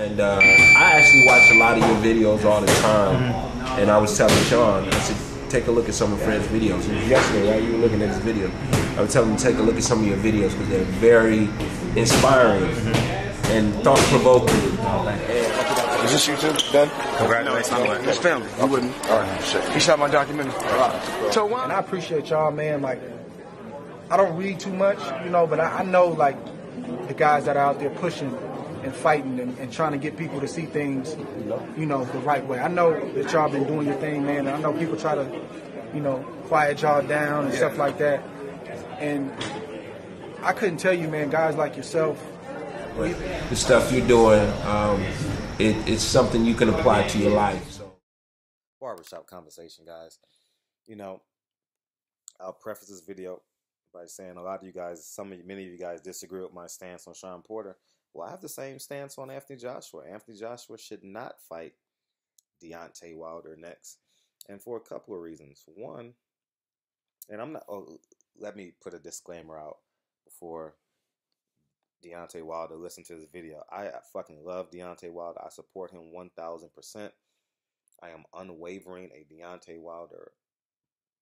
And I actually watch a lot of your videos all the time. And I was telling Sean, I said, take a look at some of Fred's videos. It was yesterday, right? You were looking at his video. I was telling him to take a look at some of your videos because they're very inspiring and thought-provoking. Is this you too, Ben? Congratulations. No, it's family. You wouldn't? All right, shit. He shot my documentary. So, and I appreciate y'all, man. Like, I don't read too much, you know, but I know, like, the guys that are out there pushing and fighting and trying to get people to see things, you know, the right way. I know that y'all been doing your thing, man. And I know people try to, you know, quiet y'all down and stuff like that. And I couldn't tell you, man, guys like yourself. The stuff you're doing, it's something you can apply to your life. So. Barbershop conversation, guys. You know, I'll preface this video by saying a lot of you guys, many of you guys disagree with my stance on Shawn Porter. Well, I have the same stance on Anthony Joshua. Anthony Joshua should not fight Deontay Wilder next, and for a couple of reasons. One, and I'm not. Oh, let me put a disclaimer out before Deontay Wilder listen to this video. I fucking love Deontay Wilder. I support him 1,000%. I am unwavering a Deontay Wilder.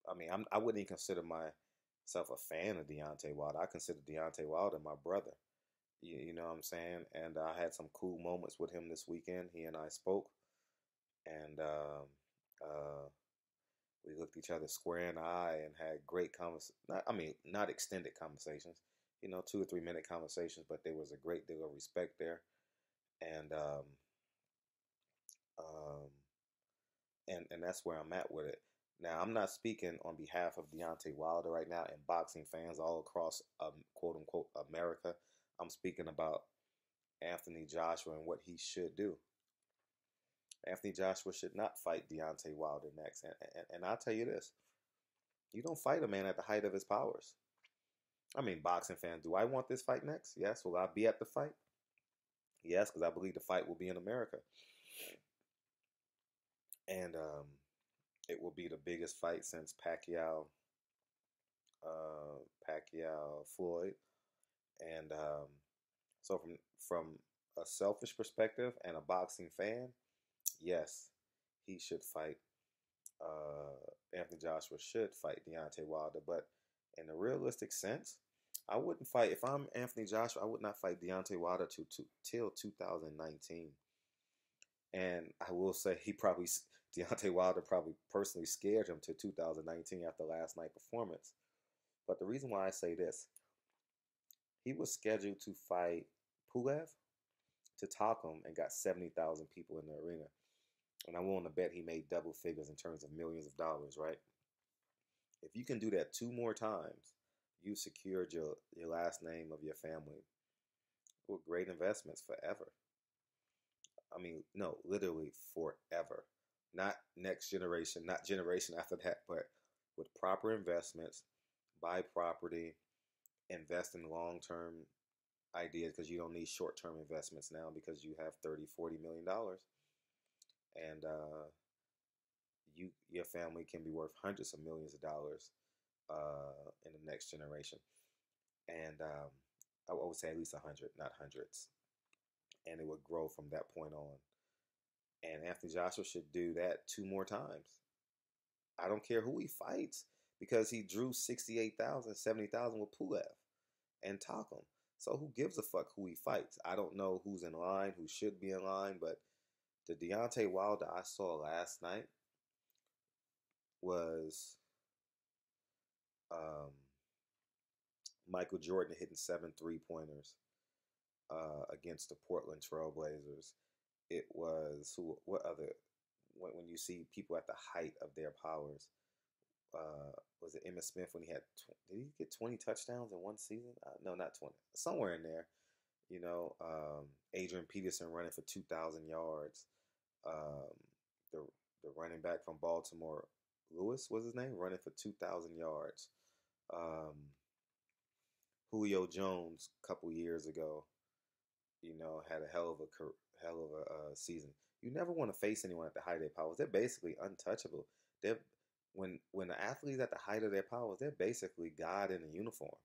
I mean, I wouldn't even consider myself a fan of Deontay Wilder. I consider Deontay Wilder my brother. You know what I'm saying? And I had some cool moments with him this weekend. He and I spoke, and we looked each other square in the eye and had great not extended conversations, you know, 2 or 3 minute conversations, but there was a great deal of respect there, and that's where I'm at with it. Now, I'm not speaking on behalf of Deontay Wilder right now and boxing fans all across quote unquote America. I'm speaking about Anthony Joshua and what he should do. Anthony Joshua should not fight Deontay Wilder next. And I'll tell you this. You don't fight a man at the height of his powers. I mean, boxing fans, do I want this fight next? Yes. Will I be at the fight? Yes, because I believe the fight will be in America. And it will be the biggest fight since Pacquiao Floyd. And so from a selfish perspective and a boxing fan, yes, he should fight. Anthony Joshua should fight Deontay Wilder, but in a realistic sense, I wouldn't fight. If I'm Anthony Joshua, I would not fight Deontay Wilder till 2019. And I will say Deontay Wilder probably personally scared him to 2019 after last night's performance. But the reason why I say this, he was scheduled to fight Pulev to Tottenham and got 70,000 people in the arena. And I'm willing to bet he made double figures in terms of millions of dollars, right? If you can do that 2 more times, you secured your last name of your family with great investments forever. I mean, no, literally forever. Not next generation, not generation after that, but with proper investments, buy property, invest in long-term ideas, because you don't need short-term investments now because you have $30-40 million. And your family can be worth hundreds of millions of dollars in the next generation. And I would say at least 100, not hundreds. And it would grow from that point on. And Anthony Joshua should do that 2 more times. I don't care who he fights, because he drew 68,000, 70,000 with Pulev and Tottenham. So who gives a fuck who he fights? I don't know who's in line, who should be in line, but the Deontay Wilder I saw last night was Michael Jordan hitting 7 3-pointers against the Portland Trailblazers. It was when you see people at the height of their powers. Was it Emmitt Smith when he had? Did he get 20 touchdowns in one season? No, not 20. Somewhere in there. You know, Adrian Peterson running for 2,000 yards. The running back from Baltimore, Lewis was his name, running for 2,000 yards. Julio Jones, a couple years ago, you know, had a hell of a season. You never want to face anyone at the height of their powers. They're basically untouchable. When the athlete's at the height of their powers, they're basically God in a uniform.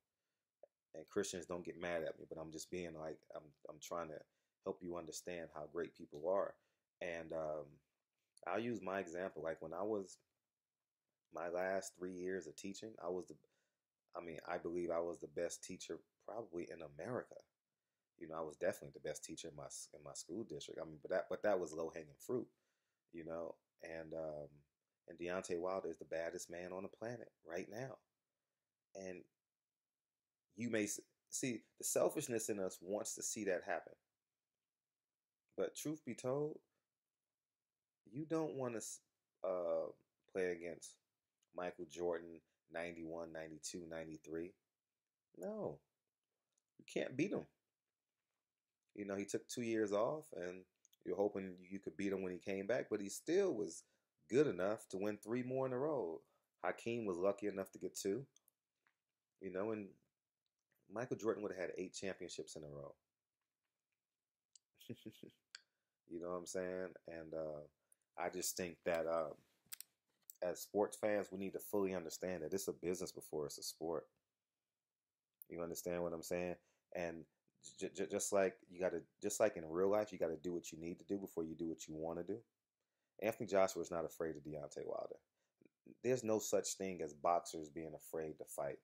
And Christians don't get mad at me, but I'm just being like, I'm trying to help you understand how great people are. And I'll use my example. Like when I was my last 3 years of teaching, I believe I was the best teacher probably in America. I was definitely the best teacher in my school district. But that was low hanging fruit, you know. And Deontay Wilder is the baddest man on the planet right now. And you may see the selfishness in us wants to see that happen. But truth be told, you don't want to play against Michael Jordan 91, 92, 93. No, you can't beat him. He took 2 years off, and you're hoping you could beat him when he came back, but he still was good enough to win 3 more in a row. Hakeem was lucky enough to get 2, and Michael Jordan would have had 8 championships in a row. You know what I'm saying? And I just think that as sports fans, we need to fully understand that it's a business before it's a sport. You understand what I'm saying? And just like in real life, you got to do what you need to do before you do what you want to do. Anthony Joshua is not afraid of Deontay Wilder. There's no such thing as boxers being afraid to fight.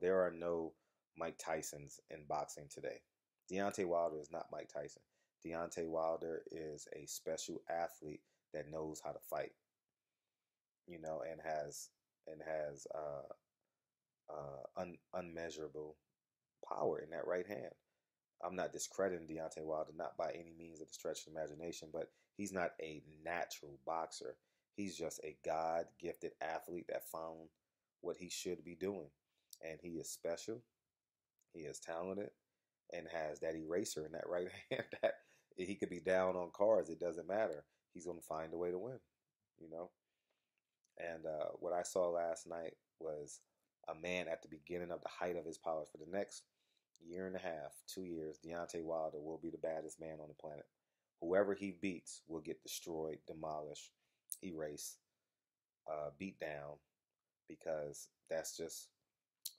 There are no Mike Tysons in boxing today. Deontay Wilder is not Mike Tyson. Deontay Wilder is a special athlete that knows how to fight. And has unmeasurable power in that right hand. I'm not discrediting Deontay Wilder, not by any means of the stretch of imagination, but he's not a natural boxer. He's just a God-gifted athlete that found what he should be doing. And he is special. He is talented and has that eraser in that right hand that he could be down on cards. It doesn't matter. He's going to find a way to win, And what I saw last night was a man at the beginning of the height of his powers. For the next year and a half, 2 years, Deontay Wilder will be the baddest man on the planet. Whoever he beats will get destroyed, demolished, erased, beat down, because that's just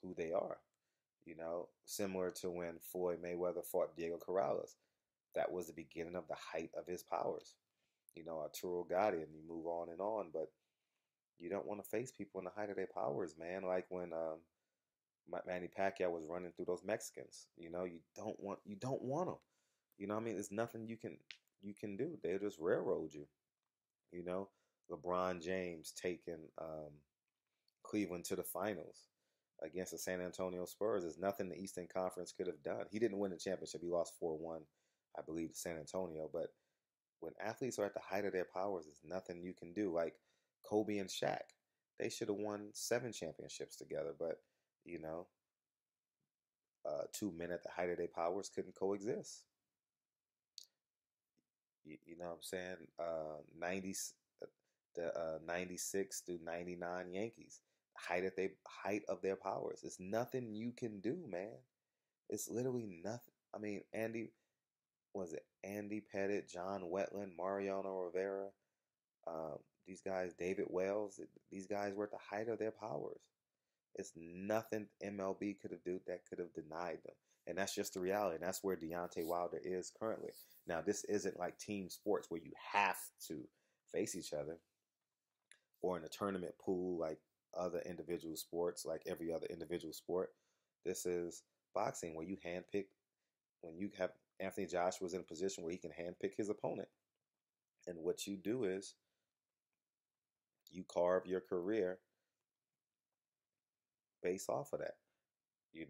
who they are. Similar to when Floyd Mayweather fought Diego Corrales. That was the beginning of the height of his powers. Arturo Gatti, and you move on, but you don't want to face people in the height of their powers, man. Like when Manny Pacquiao was running through those Mexicans. You don't want them. There's nothing you can do. They'll just railroad you. LeBron James taking Cleveland to the finals against the San Antonio Spurs. There's nothing the Eastern Conference could have done. He didn't win the championship. He lost 4-1, I believe, to San Antonio. But when athletes are at the height of their powers, there's nothing you can do. Like Kobe and Shaq, they should have won 7 championships together. But, 2 men at the height of their powers couldn't coexist. You know what I'm saying? 96 through 99 Yankees, height of their powers. It's nothing you can do, man. It's literally nothing. Andy Pettit, John Wetland, Mariano Rivera, these guys, David Wells, these guys were at the height of their powers. It's nothing MLB could have done that could have denied them. And that's just the reality. And that's where Deontay Wilder is currently. Now, this isn't like team sports where you have to face each other, or in a tournament pool like other individual sports, like every other individual sport. This is boxing where you handpick, when you have Anthony Joshua's in a position where he can handpick his opponent. And what you do is you carve your career based off of that. You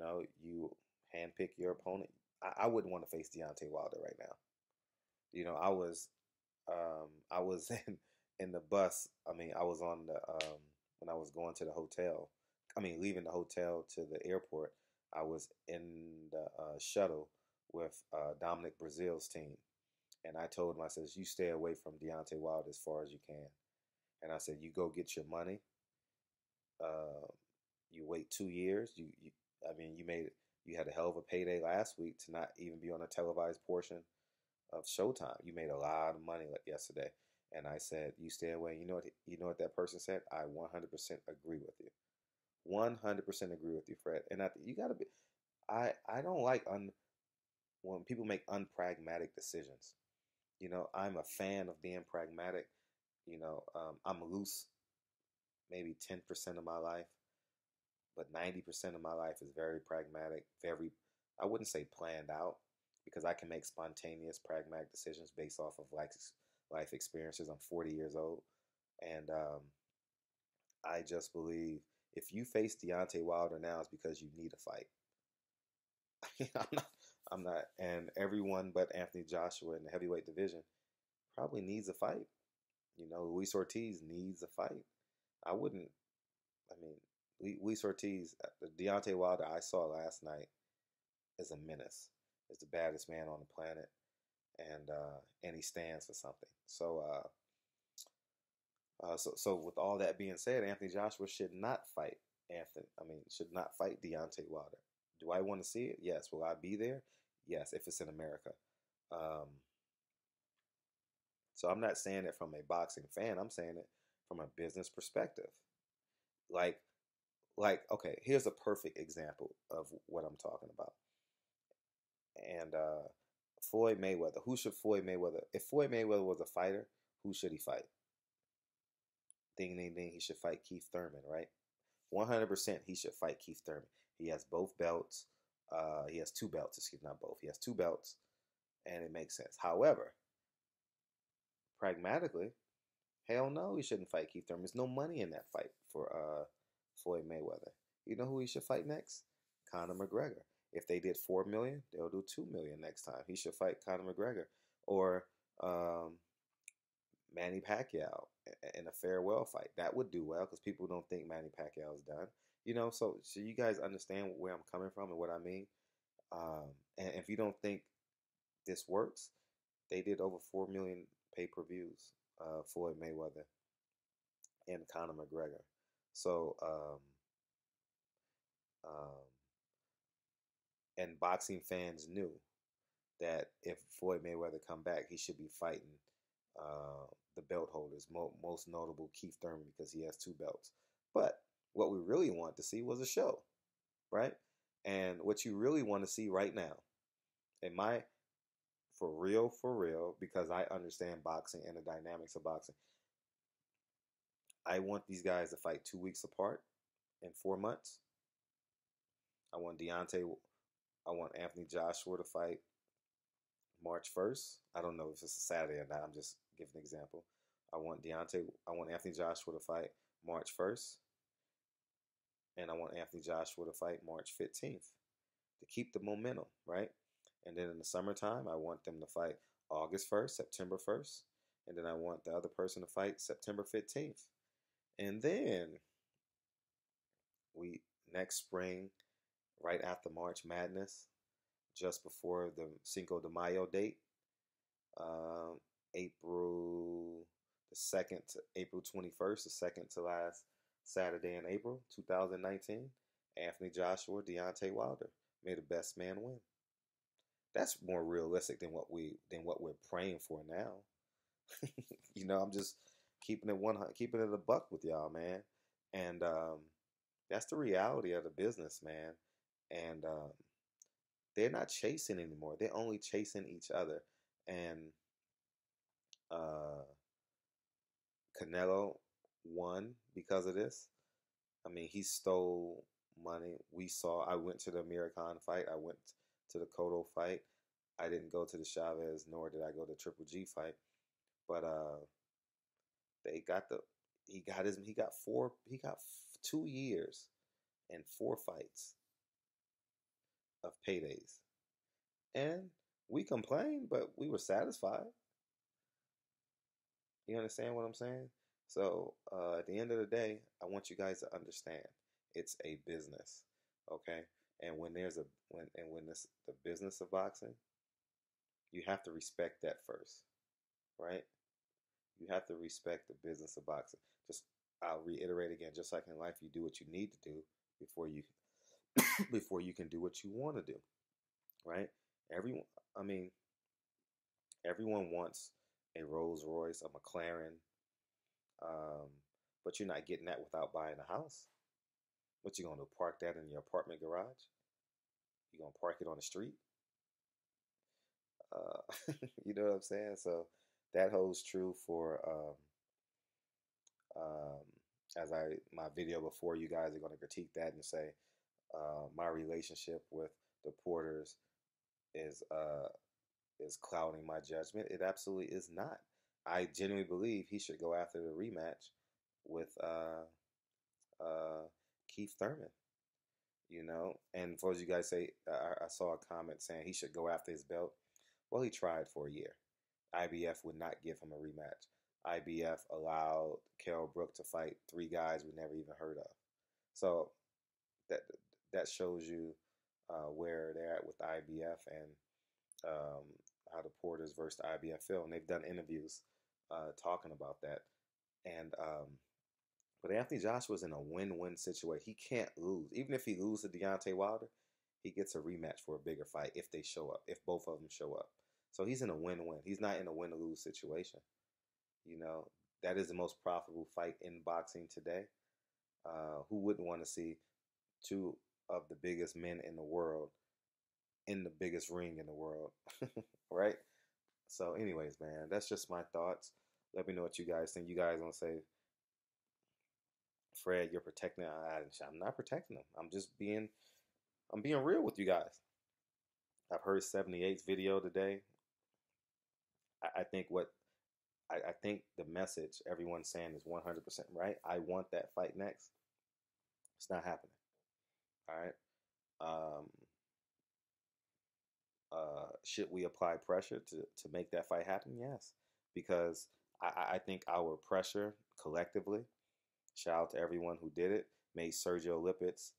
handpick your opponent. I wouldn't want to face Deontay Wilder right now. I was in the bus. I was on the when I was going to the hotel. Leaving the hotel to the airport. I was in the shuttle with Dominic Brazil's team, and I told him, I said, you stay away from Deontay Wilder as far as you can. And I said, you go get your money. You wait 2 years. You had a hell of a payday last week to not even be on a televised portion of Showtime. You made a lot of money yesterday. And I said, you stay away. You know what that person said? I 100% agree with you. 100% agree with you, Fred. And you got to be. I don't like when people make unpragmatic decisions. I'm a fan of being pragmatic. I'm loose maybe 10% of my life, but 90% of my life is very pragmatic, very, I wouldn't say planned out, because I can make spontaneous pragmatic decisions based off of life experiences. I'm 40 years old, and I just believe if you face Deontay Wilder now, it's because you need a fight. I'm not, and everyone but Anthony Joshua in the heavyweight division probably needs a fight. Luis Ortiz needs a fight. I wouldn't, I mean, Luis Ortiz, the Deontay Wilder I saw last night is a menace. Is the baddest man on the planet, and he stands for something. So with all that being said, Anthony Joshua should not fight should not fight Deontay Wilder. Do I want to see it? Yes. Will I be there? Yes, if it's in America. So I'm not saying it from a boxing fan. I'm saying it from a business perspective. Like, okay, here's a perfect example of what I'm talking about. And Floyd Mayweather. Who should Floyd Mayweather? If Floyd Mayweather was a fighter, who should he fight? Ding, ding, ding. He should fight Keith Thurman, right? 100% he should fight Keith Thurman. He has both belts. He has two belts, excuse me, not both. He has two belts, and it makes sense. However, pragmatically, hell no, he shouldn't fight Keith Thurman. There's no money in that fight for Floyd Mayweather. You know who he should fight next? Conor McGregor. If they did $4 million, they'll do $2 million next time. He should fight Conor McGregor or Manny Pacquiao in a farewell fight. That would do well because people don't think Manny Pacquiao is done. So you guys understand where I'm coming from and what I mean. And if you don't think this works, they did over 4 million pay-per-views, Floyd Mayweather and Conor McGregor. So, and boxing fans knew that if Floyd Mayweather come back, he should be fighting the belt holders, most notable Keith Thurman, because he has two belts. But what we really want to see was a show, right? And what you really want to see right now, for real, because I understand boxing and the dynamics of boxing, I want these guys to fight 2 weeks apart in 4 months. I want Anthony Joshua to fight March 1st. I don't know if it's a Saturday or not. I'm just giving an example. I want Anthony Joshua to fight March 1st. And I want Anthony Joshua to fight March 15th to keep the momentum, right? And then in the summertime, I want them to fight August 1st, September 1st. And then I want the other person to fight September 15th. And then next spring, right after March Madness, just before the Cinco de Mayo date, April the 2nd to April 21st, the second to last Saturday in April 2019, Anthony Joshua, Deontay Wilder. May the best man win. That's more realistic than what we're praying for now. I'm just keeping it a buck with y'all, man. And that's the reality of the business, man. And they're not chasing anymore. They're only chasing each other. And Canelo won because of this. I mean, he stole money. I went to the Amir Khan fight. I went to the Cotto fight. I didn't go to the Chavez, nor did I go to Triple G fight. But he got 2 years and 4 fights of paydays. And we complained, but we were satisfied. You understand what I'm saying? So at the end of the day, I want you guys to understand it's a business, okay? And when the business of boxing, you have to respect that first, right? You have to respect the business of boxing. I'll reiterate again, just like in life, you do what you need to do before you can do what you want to do, right? Everyone wants a Rolls Royce, a McLaren, but you're not getting that without buying a house. What you gonna do? Park that in your apartment garage? You gonna park it on the street? You know what I'm saying? So that holds true for as my video before. You guys are going to critique that and say my relationship with the Porters is clouding my judgment. It absolutely is not. I genuinely believe he should go after the rematch with Keith Thurman. You know, and for those you guys say, I saw a comment saying he should go after his belt. Well, he tried for a year. IBF would not give him a rematch. IBF allowed Kell Brook to fight 3 guys we never even heard of. So that shows you where they're at with IBF and how the Porters versus IBF feel. And they've done interviews talking about that. And but Anthony Joshua's in a win-win situation. He can't lose. Even if he loses to Deontay Wilder, he gets a rematch for a bigger fight if they show up, if both of them show up. So he's in a win-win. He's not in a win-lose situation. You know, that is the most profitable fight in boxing today. Who wouldn't want to see 2 of the biggest men in the world in the biggest ring in the world, right? So anyways, man, that's just my thoughts. Let me know what you guys think. You guys gonna say, Fred, you're protecting him. I'm not protecting him. I'm being real with you guys. I've heard 78's video today. I think I think the message everyone's saying is 100% right. I want that fight next. It's not happening. All right. Should we apply pressure to make that fight happen? Yes, because I think our pressure collectively, shout out to everyone who did it, made Sergio Lipitz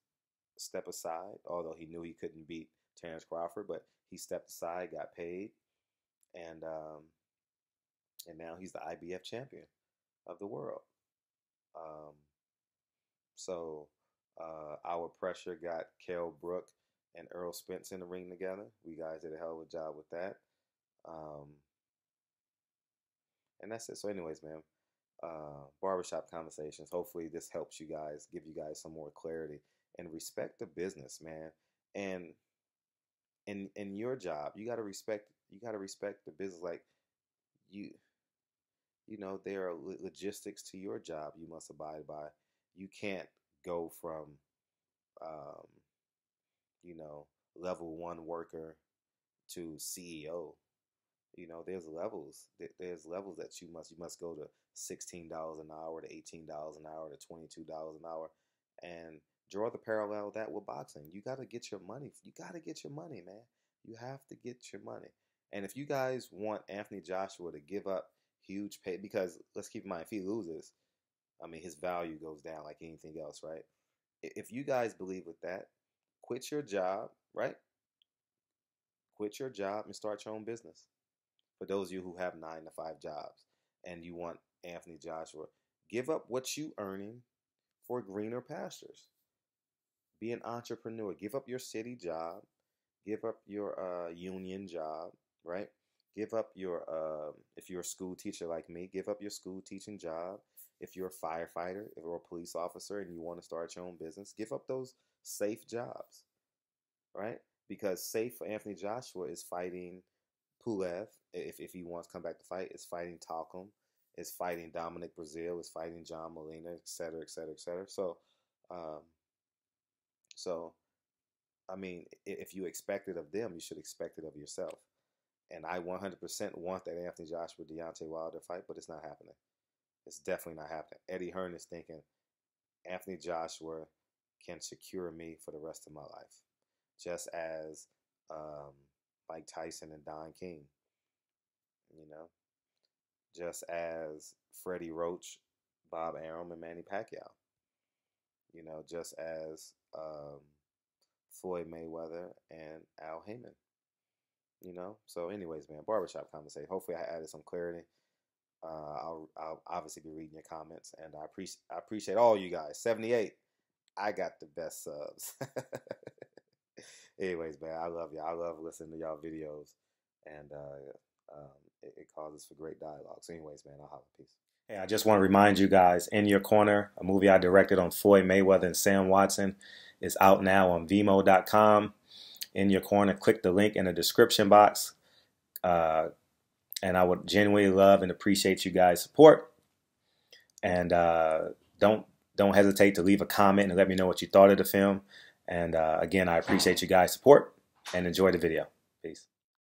step aside, although he knew he couldn't beat Terrence Crawford, but he stepped aside, got paid, and now he's the IBF champion of the world. So our pressure got Kell Brook and Earl Spence in the ring together. We guys did a hell of a job with that. And that's it. So anyways, man, barbershop conversations. Hopefully this helps you guys, give you guys some more clarity and respect the business, man. And in your job, you gotta respect the business. Like you know, there are logistics to your job you must abide by. You can't go from level 1 worker to CEO. You know, there's levels. There's levels that you must go to $16 an hour, to $18 an hour, to $22 an hour, and draw the parallel that with boxing. You got to get your money. You got to get your money, man. You have to get your money. And if you guys want Anthony Joshua to give up huge pay, because let's keep in mind, if he loses, I mean, his value goes down like anything else, right? If you guys believe with that, quit your job, right? Quit your job and start your own business. For those of you who have 9-to-5 jobs and you want Anthony Joshua, give up what you earning for greener pastures. Be an entrepreneur. Give up your city job. Give up your union job, right? Give up your, if you're a school teacher like me, give up your school teaching job. If you're a firefighter or a police officer and you want to start your own business, give up those safe jobs, right? Because safe for Anthony Joshua is fighting Pulev, if he wants to come back to fight, is fighting Talcum, is fighting Dominic Brazil, is fighting John Molina, et cetera, et cetera, et cetera. So, I mean, if you expect it of them, you should expect it of yourself. And I 100% want that Anthony Joshua Deontay Wilder fight, but it's not happening. It's definitely not happening. Eddie Hearn is thinking Anthony Joshua can secure me for the rest of my life, just as Mike Tyson and Don King, you know, just as Freddie Roach, Bob Arum, and Manny Pacquiao, you know, just as Floyd Mayweather and Al Heyman, you know. So anyways, man, barbershop conversation. Hopefully I added some clarity. I'll obviously be reading your comments, and I appreciate all you guys. 78, I got the best subs. Anyways, man, I love y'all. I love listening to y'all videos, and it causes for great dialogue. So anyways, man, I'll holler. Peace. Hey, I just want to remind you guys, In Your Corner, a movie I directed on Floyd Mayweather and Sam Watson, is out now on Vimeo.com. In Your Corner, click the link in the description box. And I would genuinely love and appreciate you guys' support. And don't hesitate to leave a comment and let me know what you thought of the film. And again, I appreciate you guys' support and enjoy the video. Peace.